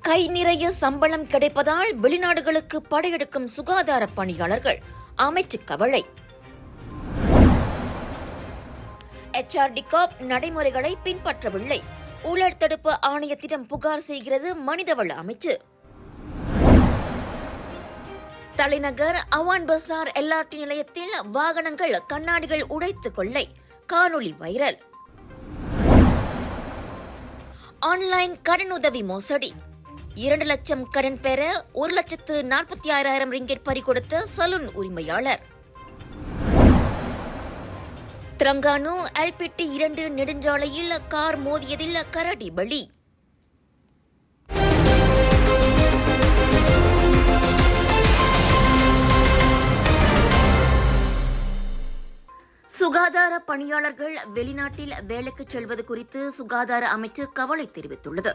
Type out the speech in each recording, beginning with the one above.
கை நிறைய சம்பளம் கிடைப்பதால் வெளிநாடுகளுக்கு படையெடுக்கும் சுகாதார பணியாளர்கள், அமைச்சு கவலை. HRDCOP நடைமுறைகளை பின்பற்றவில்லை, ஊழல் தடுப்பு ஆணையத்திடம் புகார் செய்கிறது மனிதவள அமைச்சு. தலைநகர் அவான் பசார் LRT நிலையத்தில் வாகனங்கள் கண்ணாடிகள் உடைத்து கொள்ளை, காணொளி வைரல். ஆன்லைன் கடனுதவி மோசடி, 2 லட்சம் கடன் பெற 1,46,000 ரிங்கெட் பறிகொடுத்த சலூன் உரிமையாளர். திரங்கானு LPT 2 நெடுஞ்சாலையில் கார் மோதியதில் கரடி பலி. சுகாதார பணியாளர்கள் வெளிநாட்டில் வேலைக்கு செல்வது குறித்து சுகாதார அமைச்சு கவலை தெரிவித்துள்ளது.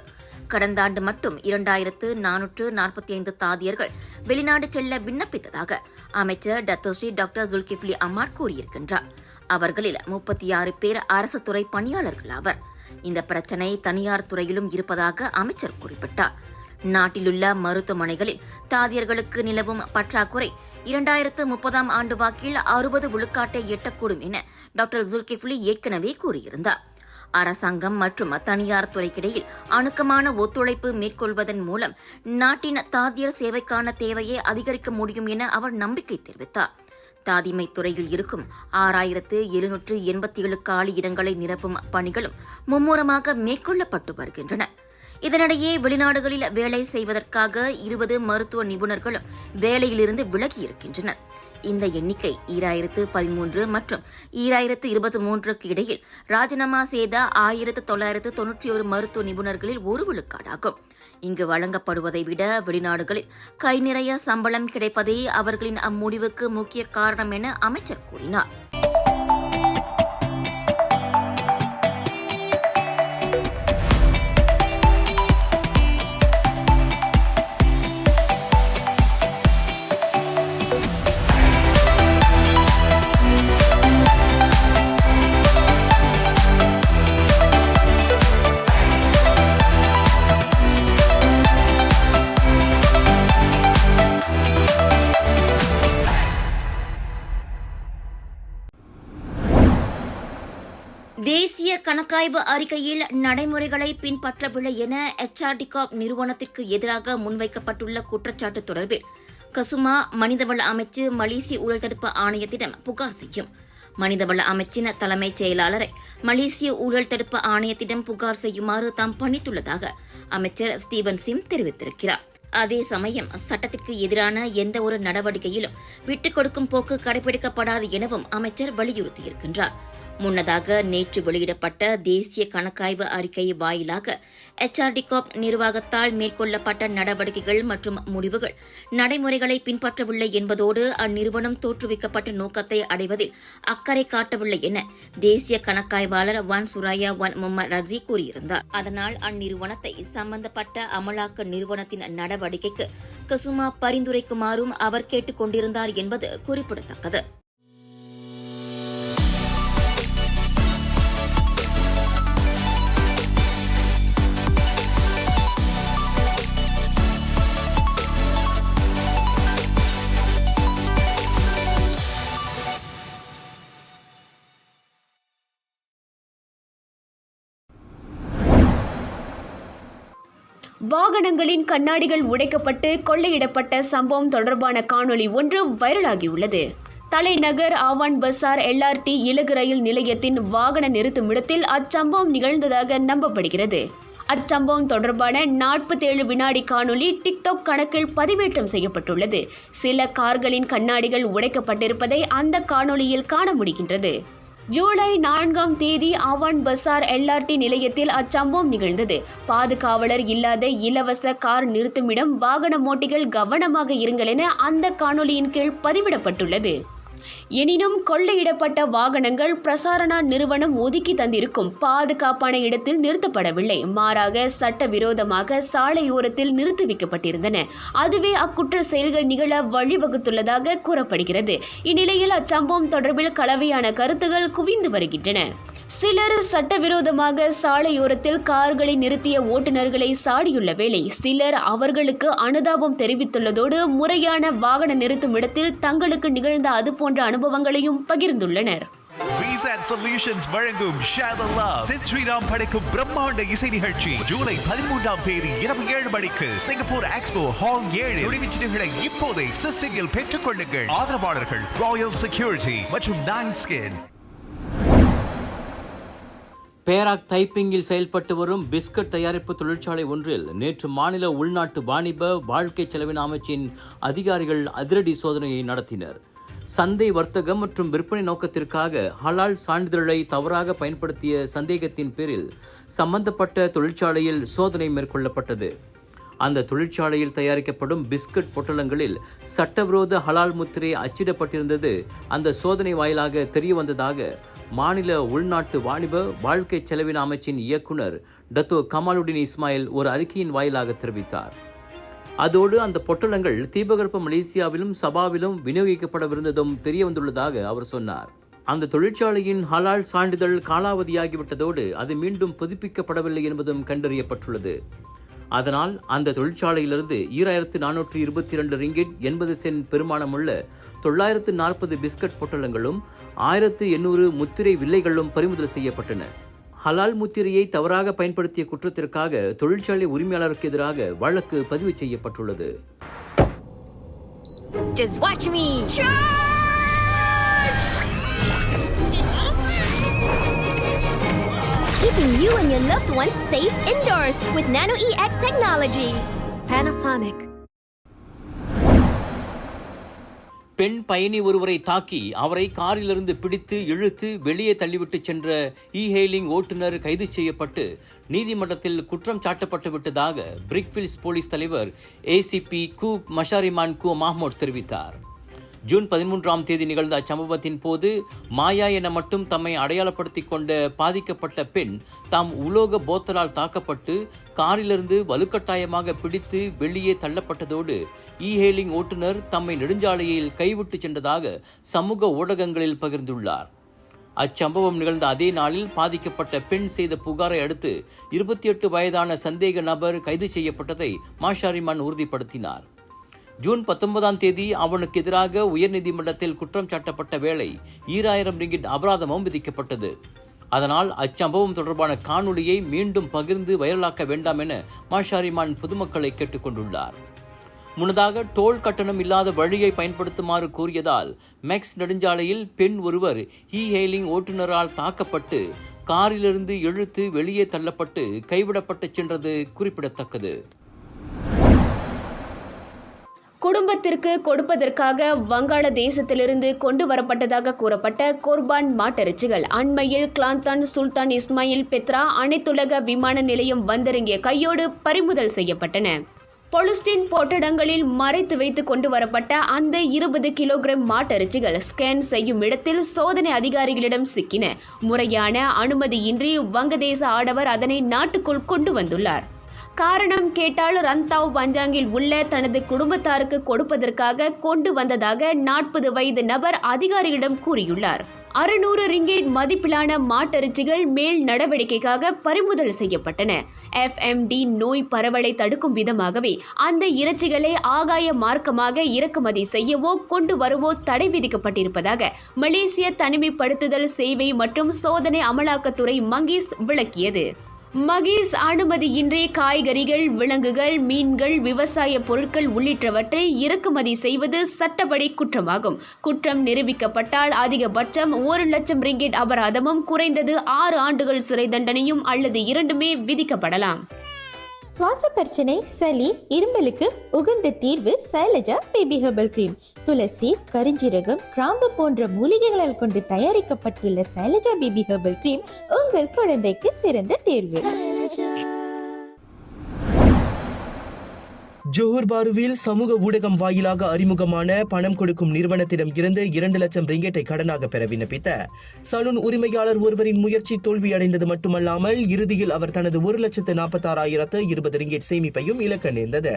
கடந்த ஆண்டு மட்டும் 2,445 தாதியர்கள் வெளிநாடு செல்ல விண்ணப்பித்ததாக அமைச்சர் டத்தோஸ்ரீ டாக்டர் ஜுல்கிஃப்லி அமார் கூறியிருக்கின்றார். அவர்களில் 36 பேர் அரசு துறை பணியாளர்கள் ஆவர். இந்த பிரச்சினை தனியார் துறையிலும் இருப்பதாக அமைச்சர் குறிப்பிட்டார். நாட்டிலுள்ள மருத்துவமனைகளில் தாதியர்களுக்கு நிலவும் பற்றாக்குறை 2030 ஆண்டு வாக்கில் 60 விழுக்காட்டை எட்டக்கூடும் என டாக்டர் ஜுல்கிஃப்லி ஏற்கனவே கூறியிருந்தார். அரசாங்கம் மற்றும் தனியார் துறைக்கிடையில் அணுக்கமான ஒத்துழைப்பு மேற்கொள்வதன் மூலம் நாட்டின் தாதியர் சேவைக்கான தேவையை அதிகரிக்க முடியும் என அவர் நம்பிக்கை தெரிவித்தார். தாதிமை துறையில் இருக்கும் 6,787 காலி இடங்களை நிரப்பும் பணிகளும் மும்முரமாக மேற்கொள்ளப்பட்டு வருகின்றன. இதனிடையே வெளிநாடுகளில் வேலை செய்வதற்காக 20 மருத்துவ நிபுணர்களும் வேலையிலிருந்து விலகியிருக்கின்றனர். இந்த எண்ணிக்கை 2013 மற்றும் 2023க்கு இடையில் ராஜினாமா செய்த 1991 மருத்துவ நிபுணர்களில் 1 விழுக்காடாகும். இங்கு வழங்கப்படுவதை விட வெளிநாடுகளில் கை நிறைய சம்பளம் கிடைப்பதே அவர்களின் அம்முடிவுக்கு முக்கிய காரணம் என அமைச்சர் கூறினார். தேசிய கணக்காய்வு அறிக்கையில் நடைமுறைகளை பின்பற்றவில்லை என HRDCOP நிறுவனத்திற்கு எதிராக முன்வைக்கப்பட்டுள்ள குற்றச்சாட்டு தொடர்பில் கசுமா மனிதவள அமைச்சு மலேசிய ஊழல் தடுப்பு ஆணையத்திடம் புகார் செய்யும். மனிதவள அமைச்சின் தலைமைச் செயலாளரை மலேசிய ஊழல் தடுப்பு ஆணையத்திடம் புகார் செய்யுமாறு தாம் பணித்துள்ளதாக அமைச்சர் ஸ்டீவன் சிம் தெரிவித்திருக்கிறார். அதே சமயம் சட்டத்திற்கு எதிரான எந்த ஒரு நடவடிக்கையிலும் விட்டுக் கொடுக்கும் போக்கு கடைபிடிக்கப்படாது எனவும் அமைச்சர் வலியுறுத்தியிருக்கின்றார். முன்னதாக நேற்று வெளியிடப்பட்ட தேசிய கணக்காய்வு அறிக்கை வாயிலாக HRDCOP நிர்வாகத்தால் மேற்கொள்ளப்பட்ட நடவடிக்கைகள் மற்றும் முடிவுகள் நடைமுறைகளை பின்பற்றவில்லை என்பதோடு அந்நிறுவனம் தோற்றுவிக்கப்பட்ட நோக்கத்தை அடைவதில் அக்கறை காட்டவில்லை என தேசிய கணக்காய்வாளர் வான் சுராயா வான் முகமது ரஜி கூறியிருந்தார். அதனால் அந்நிறுவனத்தை சம்பந்தப்பட்ட அமலாக்க நிறுவனத்தின் நடவடிக்கைக்கு கசுமா பரிந்துரைக்குமாறும் அவர் கேட்டுக் கொண்டிருந்தார் என்பது குறிப்பிடத்தக்கது. வாகனங்களின் கண்ணாடிகள் உடைக்கப்பட்டு கொள்ளையிடப்பட்ட சம்பவம் தொடர்பான காணொளி ஒன்று வைரலாகியுள்ளது. தலைநகர் ஆவான் பசார் LRT இலகு ரயில் நிலையத்தின் வாகன நிறுத்துமிடத்தில் அச்சம்பவம் நிகழ்ந்ததாக நம்பப்படுகிறது. அச்சம்பவம் தொடர்பான 47 வினாடி காணொளி டிக்டாக் கணக்கில் பதிவேற்றம் செய்யப்பட்டுள்ளது. சில கார்களின் கண்ணாடிகள் உடைக்கப்பட்டிருப்பதை அந்த காணொளியில் காண முடிகின்றது. ஜூலை 4 ஆவான் பசார் LRT நிலையத்தில் அச்சம்பவம் நிகழ்ந்தது. பாதுகாவலர் இல்லாத இலவச கார் நிறுத்துமிடம், வாகன ஓட்டிகள் கவனமாக இருங்கள் என அந்த காணொளியின் கீழ் பதிவிடப்பட்டுள்ளது. எனினும் கொள்ளையிடப்பட்ட வாகனங்கள் பிரசாரணா நிறுவனம் ஒதுக்கி தந்திருக்கும் பாதுகாப்பான இடத்தில் நிறுத்தப்படவில்லை. மாறாக சட்டவிரோதமாக சாலையோரத்தில் நிறுத்தி வைக்கப்பட்டிருந்தன. அதுவே அக்குற்ற செயல்கள் நிகழ வழிவகுத்துள்ளதாக கூறப்படுகிறது. இந்நிலையில் அச்சம்பவம் தொடர்பில் கலவையான கருத்துகள் குவிந்து வருகின்றன. சிலர் சட்டவிரோதமாக சாலையோரத்தில் கார்களை நிறுத்திய ஓட்டுநர்களை சாடியுள்ள வேளை சிலர் அவர்களுக்கு அனுதாபம் தெரிவித்துள்ளதோடு முறையான வாகன நிறுத்தும் இடத்தில் தங்களுக்கு நிகழ்ந்த அதுபோன்ற அனுபவங்களையும் பகிர்ந்துள்ளனர். VSAT Solutions வழங்கும் Share the Love சித்ஸ்ரீராம் படைக்கும் பிரம்மாண்ட இசை நிகழ்ச்சி ஜூலை 13ஆம் தேதி இரவு 7 மணிக்கு சிங்கப்பூர் எக்ஸ்போ ஹால் 7 நுழைவுச்சீட்டுகளை இப்போதே சிஸ்டிங்கில் பெற்றுக் கொள்ளுங்கள். ஆதரவாளர்கள் ராயல் செக்யூரிட்டி மற்றும் நான்ஸ்கின். பேராக் தைப்பிங்கில் செயல்பட்டு வரும் பிஸ்கட் தயாரிப்பு தொழிற்சாலை ஒன்றில் நேற்று மாநில உள்நாட்டு வாணிப வாழ்க்கை செலவின அமைச்சின் அதிகாரிகள் அதிரடி சோதனையை நடத்தினர். சந்தை வர்த்தகம் மற்றும் விற்பனை நோக்கத்திற்காக ஹலால் சான்றிதழை தவறாக பயன்படுத்திய சந்தேகத்தின் பேரில் சம்பந்தப்பட்ட தொழிற்சாலையில் சோதனை மேற்கொள்ளப்பட்டது. அந்த தொழிற்சாலையில் தயாரிக்கப்படும் பிஸ்கட் பொட்டலங்களில் சட்டவிரோத ஹலால் முத்திரை அச்சிடப்பட்டிருந்தது அந்த சோதனை வாயிலாக தெரியவந்ததாக மாநில உள்நாட்டு வாணிப வாழ்க்கை செலவின அமைச்சின் இயக்குனர் டத்தோ கமாலுடின் இஸ்மாயில் ஒரு அறிக்கையின் வாயிலாக தெரிவித்தார். அதோடு அந்த பொட்டலங்கள் தீபகற்ப மலேசியாவிலும் சபாவிலும் விநியோகிக்கப்படவிருந்ததும் தெரிய வந்துள்ளதாக அவர் சொன்னார். அந்த தொழிற்சாலையின் ஹலால் சான்றிதழ் காலாவதியாகிவிட்டதோடு அது மீண்டும் புதுப்பிக்கப்படவில்லை என்பதும் கண்டறியப்பட்டுள்ளது. அதனால் அந்த தொழிற்சாலையிலிருந்து 2422 ரிங்கிட் 80 சென்ட் பெருமானமுள்ள 940 பிஸ்கட் பொட்டலங்களும் 1800 முத்திரை வில்லைகளும் பறிமுதல் செய்யப்பட்டன. ஹலால் முத்திரையை தவறாக பயன்படுத்திய குற்றத்திற்காக தொழிற்சாலை உரிமையாளருக்கு எதிராக வழக்கு பதிவு செய்யப்பட்டுள்ளது. Just watch me. Charge! Keeping you and your loved ones safe indoors with Nano EX technology. Panasonic. பெண் பயணி ஒருவரை தாக்கி அவரை காரிலிருந்து பிடித்து இழுத்து வெளியே தள்ளிவிட்டு சென்ற இ-ஹெயிலிங் ஓட்டுநர் கைது செய்யப்பட்டு நீதிமன்றத்தில் குற்றம் சாட்டப்பட்டு விட்டதாக பிரிக்ஃபீல்ட்ஸ் போலீஸ் தலைவர் ஏசிபி கு மஷாரிமான் கு மஹ்மூத் தெரிவித்தார். ஜூன் 13ஆம் தேதி நிகழ்ந்த அச்சம்பவத்தின் போது மாயா என மட்டும் தம்மை அடையாளப்படுத்திக் கொண்ட பாதிக்கப்பட்ட பெண் தாம் உலோக போத்தலால் தாக்கப்பட்டு காரிலிருந்து வலுக்கட்டாயமாக பிடித்து வெளியே தள்ளப்பட்டதோடு இ-ஹெயிலிங் ஓட்டுநர் தம்மை நெடுஞ்சாலையில் கைவிட்டு சென்றதாக சமூக ஊடகங்களில் பகிர்ந்துள்ளார். அச்சம்பவம் நிகழ்ந்த அதே நாளில் பாதிக்கப்பட்ட பெண் செய்த புகாரை அடுத்து 28 வயதான சந்தேக நபர் கைது செய்யப்பட்டதை மாஷாரிமான் உறுதிப்படுத்தினார். ஜூன் 19ஆம் தேதி அவனுக்கு எதிராக உயர்நீதிமன்றத்தில் குற்றம் சாட்டப்பட்ட வேளை 2000 ரிங்கிட் அபராதமும் விதிக்கப்பட்டது. அதனால் அச்சம்பவம் தொடர்பான காணொலியை மீண்டும் பகிர்ந்து வைரலாக்க வேண்டாம் என மாஷாரிமான் பொதுமக்களை கேட்டுக்கொண்டுள்ளார். முன்னதாக டோல் கட்டணம் இல்லாத வழியை பயன்படுத்துமாறு கூறியதால் மெக்ஸ் நெடுஞ்சாலையில் பெண் ஒருவர் இ-ஹெயிலிங் ஓட்டுநரால் தாக்கப்பட்டு காரிலிருந்து இழுத்து வெளியே தள்ளப்பட்டு கைவிடப்பட்டு சென்றது குறிப்பிடத்தக்கது. குடும்பத்திற்கு கொடுப்பதற்காக வங்காளதேசத்திலிருந்து கொண்டு வரப்பட்டதாக கூறப்பட்ட குர்பான் மாட்டிறைச்சிகள் அண்மையில் கிளாந்தான் சுல்தான் இஸ்மாயில் பெத்ரா அனைத்துலக விமான நிலையம் வந்திறங்கிய கையோடு பறிமுதல் செய்யப்பட்டன. பொலிஸ்டின் பொட்டடங்களில் மறைத்து வைத்து கொண்டு வரப்பட்ட அந்த 20 கிலோகிராம் மாட்டிறைச்சிகள் ஸ்கேன் செய்யும் இடத்தில் சோதனை அதிகாரிகளிடம் சிக்கின. முறையான அனுமதியின்றி வங்கதேச ஆடவர் அதனை நாட்டுக்குள் கொண்டு வந்துள்ளார். காரணம் கேட்டால் ரந்தாவ் பஞ்சாங்கில் உள்ள தனது குடும்பத்தாருக்கு கொடுப்பதற்காக கொண்டு வந்ததாக 40 வயது நபர் அதிகாரிகளிடம் கூறியுள்ளார். 600 ரிங்கேட் மதிப்பிலான மாட்டிறைச்சிகள் மேல் நடவடிக்கைக்காக பறிமுதல் செய்யப்பட்டன. FMD நோய் பரவலை தடுக்கும் விதமாகவே அந்த இறைச்சிகளை ஆகாய மார்க்கமாக இறக்குமதி செய்யவோ கொண்டு வரவோ தடை விதிக்கப்பட்டிருப்பதாக மலேசிய தனிமைப்படுத்துதல் சேவை மற்றும் சோதனை அமலாக்கத்துறை மங்கீஸ் விளக்கியது. மகீஸ் அனுமதியின்றி காய்கறிகள், விலங்குகள், மீன்கள், விவசாய பொருட்கள் உள்ளிட்டவற்றை இறக்குமதி செய்வது சட்டப்படி குற்றமாகும். குற்றம் நிரூபிக்கப்பட்டால் அதிகபட்சம் 1 லட்சம் ரிங்கிட் அபராதமும் குறைந்தது 6 ஆண்டுகள் சிறை தண்டனையும் அல்லது இரண்டுமே விதிக்கப்படலாம். சுவாச பிரச்சனை, சளி, இருமலுக்கு உகந்த தீர்வு சைலஜா பேபி ஹெர்பல் கிரீம். துளசி, கரிஞ்சீரகம், கிராம்பு போன்ற மூலிகைகளால் கொண்டு தயாரிக்கப்பட்டுள்ள சைலஜா பேபி ஹெர்பல் கிரீம் உங்கள் குழந்தைக்கு சிறந்த தேர்வு. ஜோஹர் பாருவில் சமூக ஊடகம் வாயிலாக அறிமுகமான பணம் கொடுக்கும் நிறுவனத்திடம் இருந்து 2 லட்சம் ரிங்கெட்டை கடனாக பெற விண்ணப்பித்த சலூன் உரிமையாளர் ஒருவரின் முயற்சி தோல்வியடைந்தது மட்டுமல்லாமல் இறுதியில் அவர் தனது 1,46,020 ரிங்கெட் சேமிப்பையும் இழக்க நேர்ந்தது.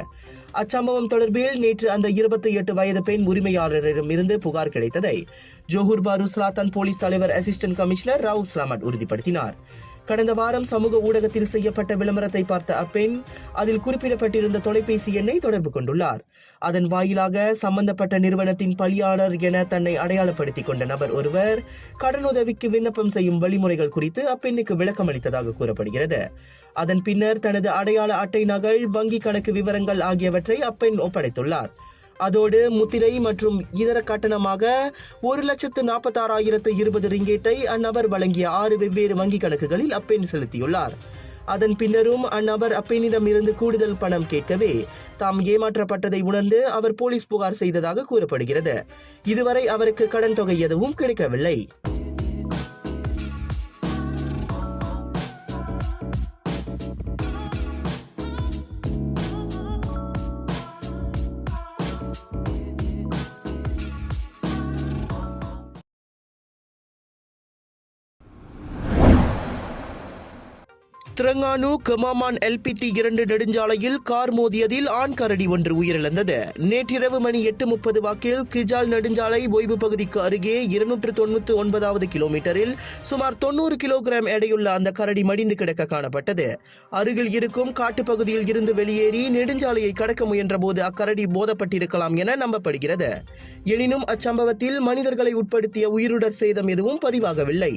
அச்சம்பவம் தொடர்பில் நேற்று அந்த 28 வயது பெண் உரிமையாளரிடமிருந்து புகார் கிடைத்ததை ஜோஹர் பாரு ஸ்லாத்தான் போலீஸ் தலைவர் அசிஸ்டன்ட் கமிஷனர் ரவுப் ஸ்லாமட் உறுதிப்படுத்தினார். கடந்த வாரம் சமூக ஊடகத்தில் செய்யப்பட்ட விளம்பரத்தை பார்த்த அப்பெண் அதில் குறிப்பிடப்பட்டிருந்த தொலைபேசி எண்ணை தொடர்பு கொண்டுள்ளார். அதன் வாயிலாக சம்பந்தப்பட்ட நிறுவனத்தின் பணியாளர் என தன்னை அடையாளப்படுத்திக் கொண்ட நபர் ஒருவர் கடனுதவிக்கு விண்ணப்பம் செய்யும் வழிமுறைகள் குறித்து அப்பெண்ணுக்கு விளக்கம் அளித்ததாக கூறப்படுகிறது. அதன் பின்னர் தனது அடையாள அட்டை நகல், வங்கி கணக்கு விவரங்கள் ஆகியவற்றை அப்பெண் ஒப்படைத்துள்ளார். அதோடு முத்திரை மற்றும் இதர கட்டணமாக 1,46,020 ரிங்கெட்டை அந்நபர் வழங்கிய 6 வெவ்வேறு வங்கி கணக்குகளில் அப்பெண் செலுத்தியுள்ளார். அதன் பின்னரும் அந்நபர் அப்பெண்ணிடம் இருந்து கூடுதல் பணம் கேட்கவே தாம் ஏமாற்றப்பட்டதை உணர்ந்து அவர் போலீஸ் புகார் செய்ததாக கூறப்படுகிறது. இதுவரை அவருக்கு கடன் தொகை எதுவும் கிடைக்கவில்லை. திரங்கானு கமாமான் LPT 2 நெடுஞ்சாலையில் கார் மோதியதில் ஆண் கரடி ஒன்று உயிரிழந்தது. நேற்றிரவு மணி 8:30 வாக்கில் கிஜால் நெடுஞ்சாலை ஓய்வு பகுதிக்கு அருகே 299வது கிலோமீட்டரில் சுமார் 90 கிலோகிராம் எடையுள்ள அந்த கரடி மடிந்து கிடக்க காணப்பட்டது. அருகில் இருக்கும் காட்டுப்பகுதியில் இருந்து வெளியேறி நெடுஞ்சாலையை கடக்க முயன்ற போது அக்கரடி போதப்பட்டிருக்கலாம் என நம்பப்படுகிறது. எனினும் அச்சம்பவத்தில் மனிதர்களை உட்படுத்திய உயிருடர் சேதம் எதுவும் பதிவாகவில்லை.